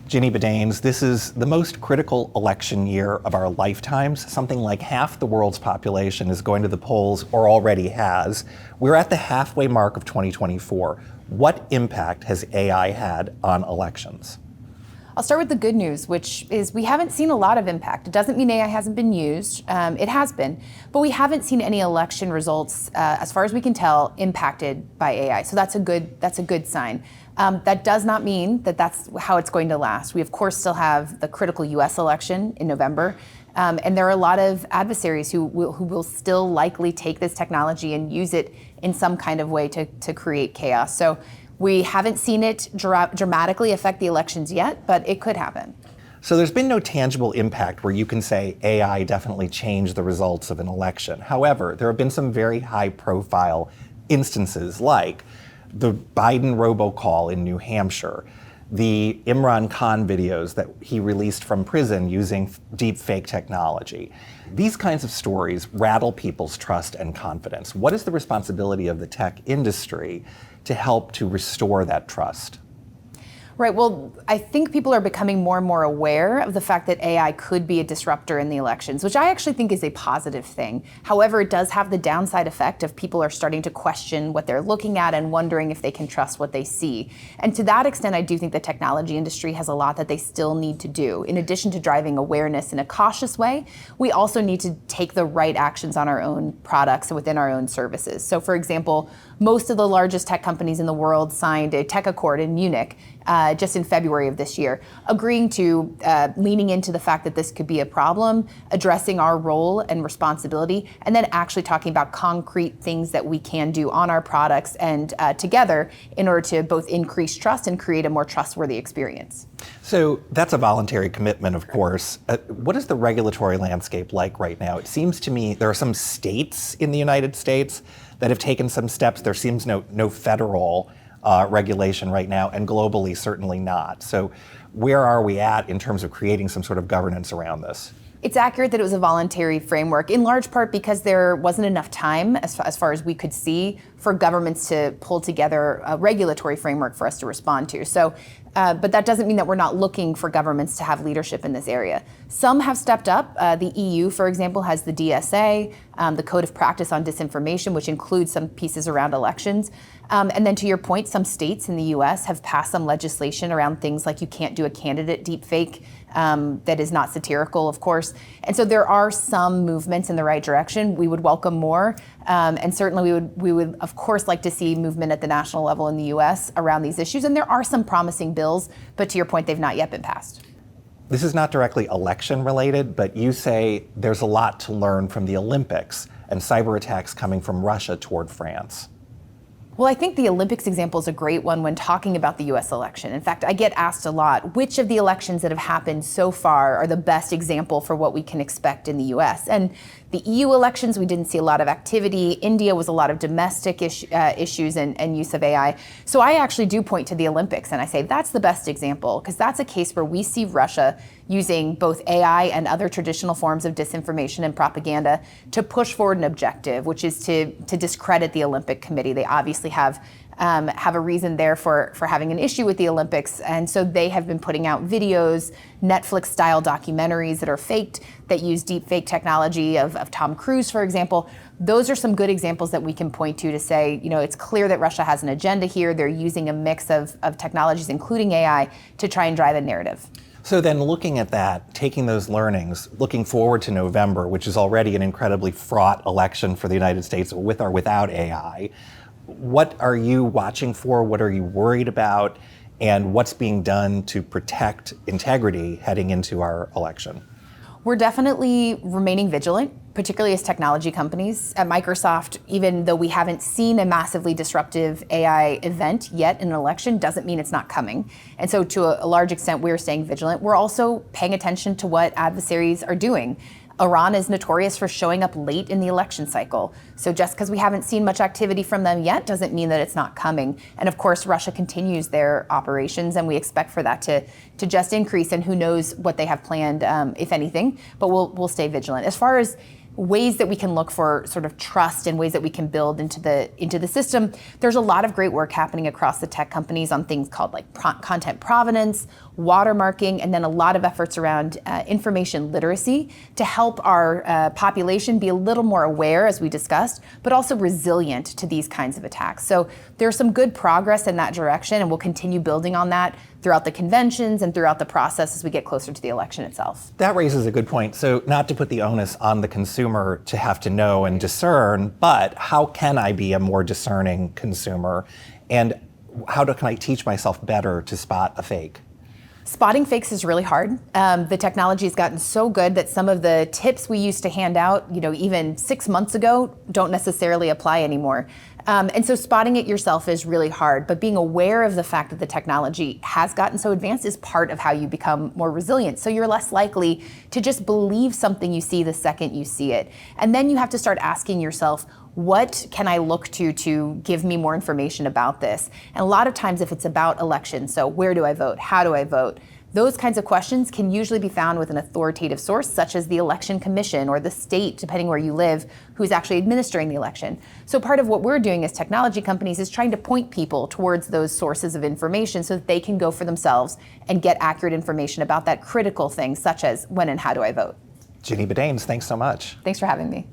Ginny Badanes, this is the most critical election year of our lifetimes. Something like half the world's population is going to the polls or already has. We're at the halfway mark of 2024. What impact has AI had on elections? I'll start with the good news, which is we haven't seen a lot of impact. It doesn't mean AI hasn't been used. It has been, but we haven't seen any election results, as far as we can tell, impacted by AI. So that's a good sign. That does not mean that that's how it's going to last. We, of course, still have the critical US election in November. And there are a lot of adversaries who will still likely take this technology and use it in some kind of way to create chaos. So we haven't seen it dramatically affect the elections yet, but it could happen. So there's been no tangible impact where you can say AI definitely changed the results of an election. However, there have been some very high-profile instances like the Biden robocall in New Hampshire, the Imran Khan videos that he released from prison using deep fake technology. These kinds of stories rattle people's trust and confidence. What is the responsibility of the tech industry to help to restore that trust? Right, well, I think people are becoming more and more aware of the fact that AI could be a disruptor in the elections, which I actually think is a positive thing. However, it does have the downside effect of people are starting to question what they're looking at and wondering if they can trust what they see. And to that extent, I do think the technology industry has a lot that they still need to do. In addition to driving awareness in a cautious way, we also need to take the right actions on our own products and within our own services. So for example, most of the largest tech companies in the world signed a tech accord in Munich just in February of this year, agreeing to leaning into the fact that this could be a problem, addressing our role and responsibility, and then actually talking about concrete things that we can do on our products and together in order to both increase trust and create a more trustworthy experience. So that's a voluntary commitment, of course. What is the regulatory landscape like right now? It seems to me there are some states in the United States that have taken some steps. There seems no federal regulation right now, and globally certainly not. So where are we at in terms of creating some sort of governance around this? It's accurate that it was a voluntary framework, in large part because there wasn't enough time, as far as we could see, for governments to pull together a regulatory framework for us to respond to. So, but that doesn't mean that we're not looking for governments to have leadership in this area. Some have stepped up. The EU, for example, has the DSA, the Code of Practice on Disinformation, which includes some pieces around elections. And then to your point, some states in the US have passed some legislation around things like you can't do a candidate deepfake that is not satirical, of course. And so there are some movements in the right direction. We would welcome more. And certainly we would, of course, like to see movement at the national level in the US around these issues. And there are some promising bills, but to your point, they've not yet been passed. This is not directly election related, but you say there's a lot to learn from the Olympics and cyber attacks coming from Russia toward France. Well, I think the Olympics example is a great one when talking about the US election. In fact, I get asked a lot, which of the elections that have happened so far are the best example for what we can expect in the US? And the EU elections, we didn't see a lot of activity. India was a lot of domestic issues and use of AI. So I actually do point to the Olympics and I say that's the best example, because that's a case where we see Russia using both AI and other traditional forms of disinformation and propaganda to push forward an objective, which is to discredit the Olympic Committee. They obviously have a reason there for having an issue with the Olympics. And so they have been putting out videos, Netflix-style documentaries that are faked, that use deep fake technology of Tom Cruise, for example. Those are some good examples that we can point to say, you know, it's clear that Russia has an agenda here. They're using a mix of technologies, including AI, to try and drive a narrative. So then looking at that, taking those learnings, looking forward to November, which is already an incredibly fraught election for the United States with or without AI, what are you watching for? What are you worried about? And what's being done to protect integrity heading into our election? We're definitely remaining vigilant, particularly as technology companies. At Microsoft, even though we haven't seen a massively disruptive AI event yet in an election, doesn't mean it's not coming. And so to a large extent, we're staying vigilant. We're also paying attention to what adversaries are doing. Iran is notorious for showing up late in the election cycle. So just because we haven't seen much activity from them yet doesn't mean that it's not coming. And of course, Russia continues their operations, and we expect for that to just increase, and who knows what they have planned, if anything, but we'll stay vigilant. As far as ways that we can look for sort of trust and ways that we can build into the system. There's a lot of great work happening across the tech companies on things called like content provenance, watermarking, and then a lot of efforts around information literacy to help our population be a little more aware, as we discussed, but also resilient to these kinds of attacks. So there's some good progress in that direction, and we'll continue building on that throughout the conventions and throughout the process as we get closer to the election itself. That raises a good point. So not to put the onus on the consumer to have to know and discern, but how can I be a more discerning consumer? And can I teach myself better to spot a fake? Spotting fakes is really hard. The technology has gotten so good that some of the tips we used to hand out, even 6 months ago, don't necessarily apply anymore. And so spotting it yourself is really hard, but being aware of the fact that the technology has gotten so advanced is part of how you become more resilient. So you're less likely to just believe something you see the second you see it. And then you have to start asking yourself, what can I look to give me more information about this? And a lot of times if it's about elections, so where do I vote? How do I vote? Those kinds of questions can usually be found with an authoritative source, such as the Election Commission or the state, depending where you live, who's actually administering the election. So part of what we're doing as technology companies is trying to point people towards those sources of information so that they can go for themselves and get accurate information about that critical thing, such as when and how do I vote. Ginny Badanes, thanks so much. Thanks for having me.